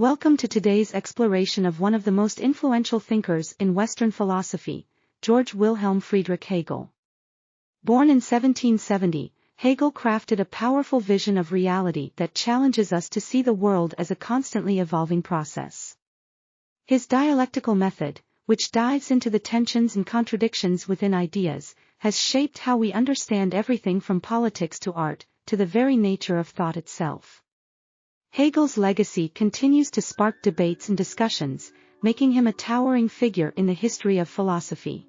Welcome to today's exploration of one of the most influential thinkers in Western philosophy, Georg Wilhelm Friedrich Hegel. Born in 1770, Hegel crafted a powerful vision of reality that challenges us to see the world as a constantly evolving process. His dialectical method, which dives into the tensions and contradictions within ideas, has shaped how we understand everything from politics to art, to the very nature of thought itself. Hegel's legacy continues to spark debates and discussions, making him a towering figure in the history of philosophy.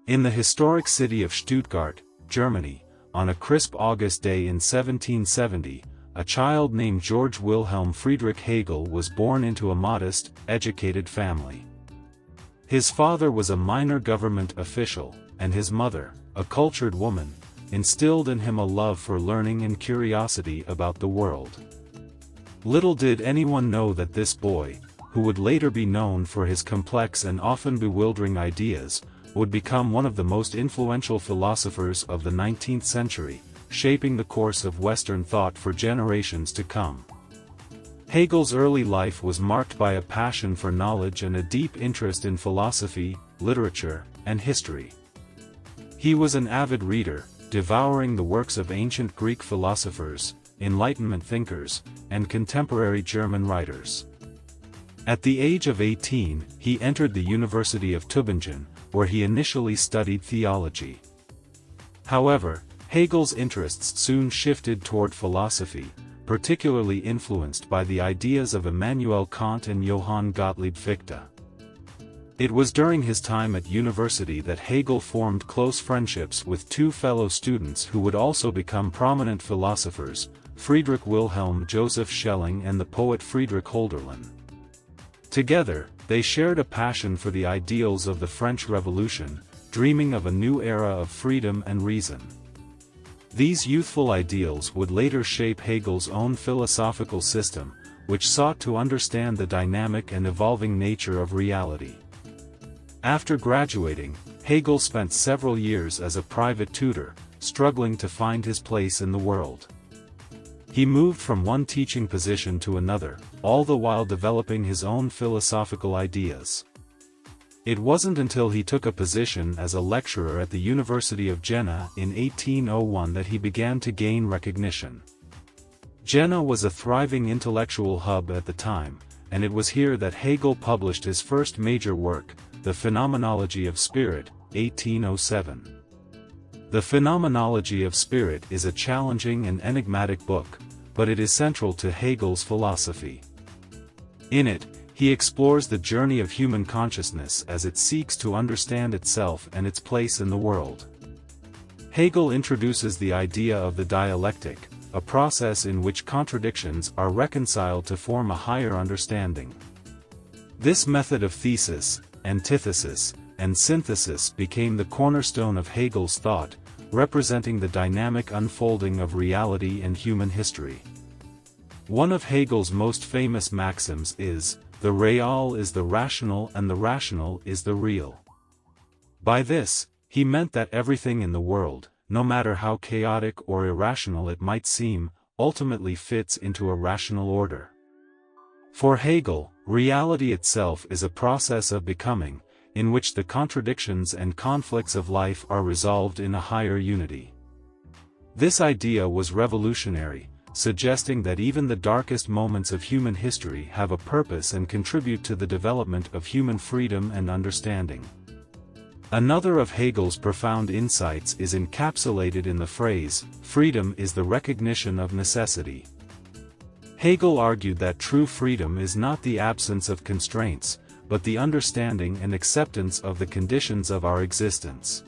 In the historic city of Stuttgart, Germany, on a crisp August day in 1770, a child named Georg Wilhelm Friedrich Hegel was born into a modest, educated family. His father was a minor government official, and his mother, a cultured woman, instilled in him a love for learning and curiosity about the world. Little did anyone know that this boy, who would later be known for his complex and often bewildering ideas, would become one of the most influential philosophers of the 19th century, shaping the course of Western thought for generations to come. Hegel's early life was marked by a passion for knowledge and a deep interest in philosophy, literature, and history. He was an avid reader, devouring the works of ancient Greek philosophers, Enlightenment thinkers, and contemporary German writers. At the age of 18, he entered the University of Tübingen, where he initially studied theology. However, Hegel's interests soon shifted toward philosophy, particularly influenced by the ideas of Immanuel Kant and Johann Gottlieb Fichte. It was during his time at university that Hegel formed close friendships with two fellow students who would also become prominent philosophers, Friedrich Wilhelm Joseph Schelling and the poet Friedrich Hölderlin. Together, they shared a passion for the ideals of the French Revolution, dreaming of a new era of freedom and reason. These youthful ideals would later shape Hegel's own philosophical system, which sought to understand the dynamic and evolving nature of reality. After graduating, Hegel spent several years as a private tutor, struggling to find his place in the world. He moved from one teaching position to another, all the while developing his own philosophical ideas. It wasn't until he took a position as a lecturer at the University of Jena in 1801 that he began to gain recognition. Jena was a thriving intellectual hub at the time, and it was here that Hegel published his first major work, the Phenomenology of Spirit, 1807. The Phenomenology of Spirit is a challenging and enigmatic book, but it is central to Hegel's philosophy. In it, he explores the journey of human consciousness as it seeks to understand itself and its place in the world. Hegel introduces the idea of the dialectic, a process in which contradictions are reconciled to form a higher understanding. This method of thesis, antithesis, and synthesis became the cornerstone of Hegel's thought, representing the dynamic unfolding of reality and human history. One of Hegel's most famous maxims is, "The real is the rational and the rational is the real." By this, he meant that everything in the world, no matter how chaotic or irrational it might seem, ultimately fits into a rational order. For Hegel, reality itself is a process of becoming, in which the contradictions and conflicts of life are resolved in a higher unity. This idea was revolutionary, suggesting that even the darkest moments of human history have a purpose and contribute to the development of human freedom and understanding. Another of Hegel's profound insights is encapsulated in the phrase, "Freedom is the recognition of necessity." Hegel argued that true freedom is not the absence of constraints, but the understanding and acceptance of the conditions of our existence.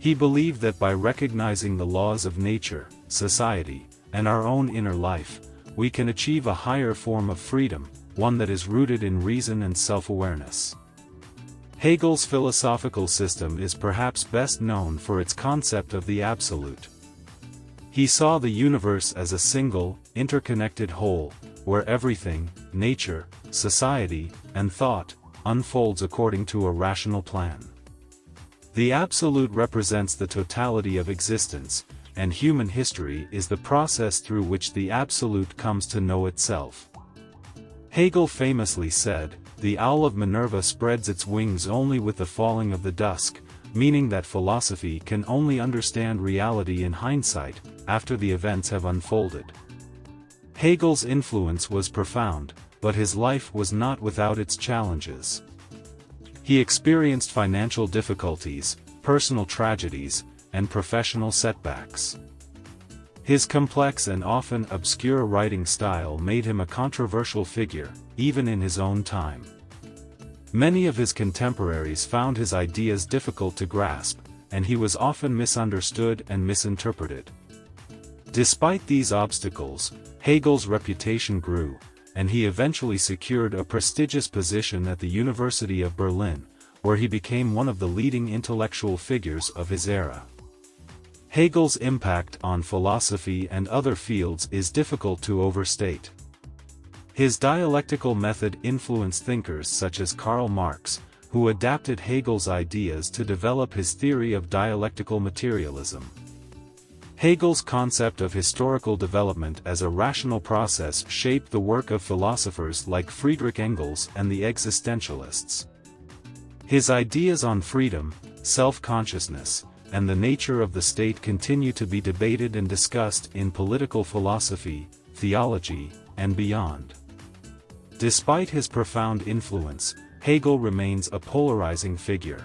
He believed that by recognizing the laws of nature, society, and our own inner life, we can achieve a higher form of freedom, one that is rooted in reason and self-awareness. Hegel's philosophical system is perhaps best known for its concept of the absolute. He saw the universe as a single, interconnected whole, where everything, nature, society, and thought, unfolds according to a rational plan. The absolute represents the totality of existence, and human history is the process through which the absolute comes to know itself. Hegel famously said, "The owl of Minerva spreads its wings only with the falling of the dusk," meaning that philosophy can only understand reality in hindsight, after the events have unfolded. Hegel's influence was profound, but his life was not without its challenges. He experienced financial difficulties, personal tragedies, and professional setbacks. His complex and often obscure writing style made him a controversial figure, even in his own time. Many of his contemporaries found his ideas difficult to grasp, and he was often misunderstood and misinterpreted. Despite these obstacles, Hegel's reputation grew, and he eventually secured a prestigious position at the University of Berlin, where he became one of the leading intellectual figures of his era. Hegel's impact on philosophy and other fields is difficult to overstate. His dialectical method influenced thinkers such as Karl Marx, who adapted Hegel's ideas to develop his theory of dialectical materialism. Hegel's concept of historical development as a rational process shaped the work of philosophers like Friedrich Engels and the existentialists. His ideas on freedom, self-consciousness, and the nature of the state continue to be debated and discussed in political philosophy, theology, and beyond. Despite his profound influence, Hegel remains a polarizing figure.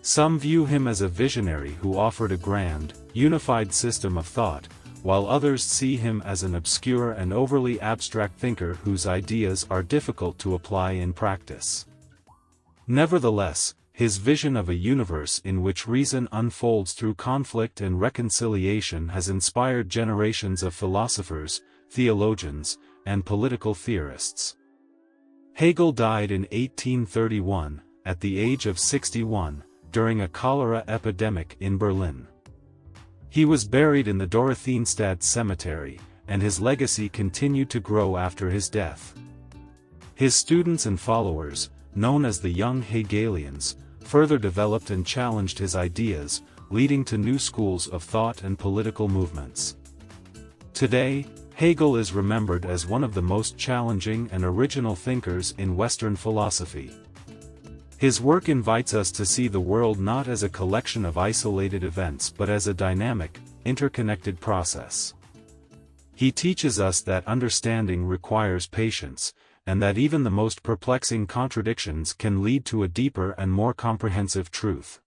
Some view him as a visionary who offered a grand, unified system of thought, while others see him as an obscure and overly abstract thinker whose ideas are difficult to apply in practice. Nevertheless, his vision of a universe in which reason unfolds through conflict and reconciliation has inspired generations of philosophers, theologians, and political theorists. Hegel died in 1831, at the age of 61, during a cholera epidemic in Berlin. He was buried in the Dorotheenstadt cemetery, and his legacy continued to grow after his death. His students and followers, known as the Young Hegelians, further developed and challenged his ideas, leading to new schools of thought and political movements. Today, Hegel is remembered as one of the most challenging and original thinkers in Western philosophy. His work invites us to see the world not as a collection of isolated events but as a dynamic, interconnected process. He teaches us that understanding requires patience, and that even the most perplexing contradictions can lead to a deeper and more comprehensive truth.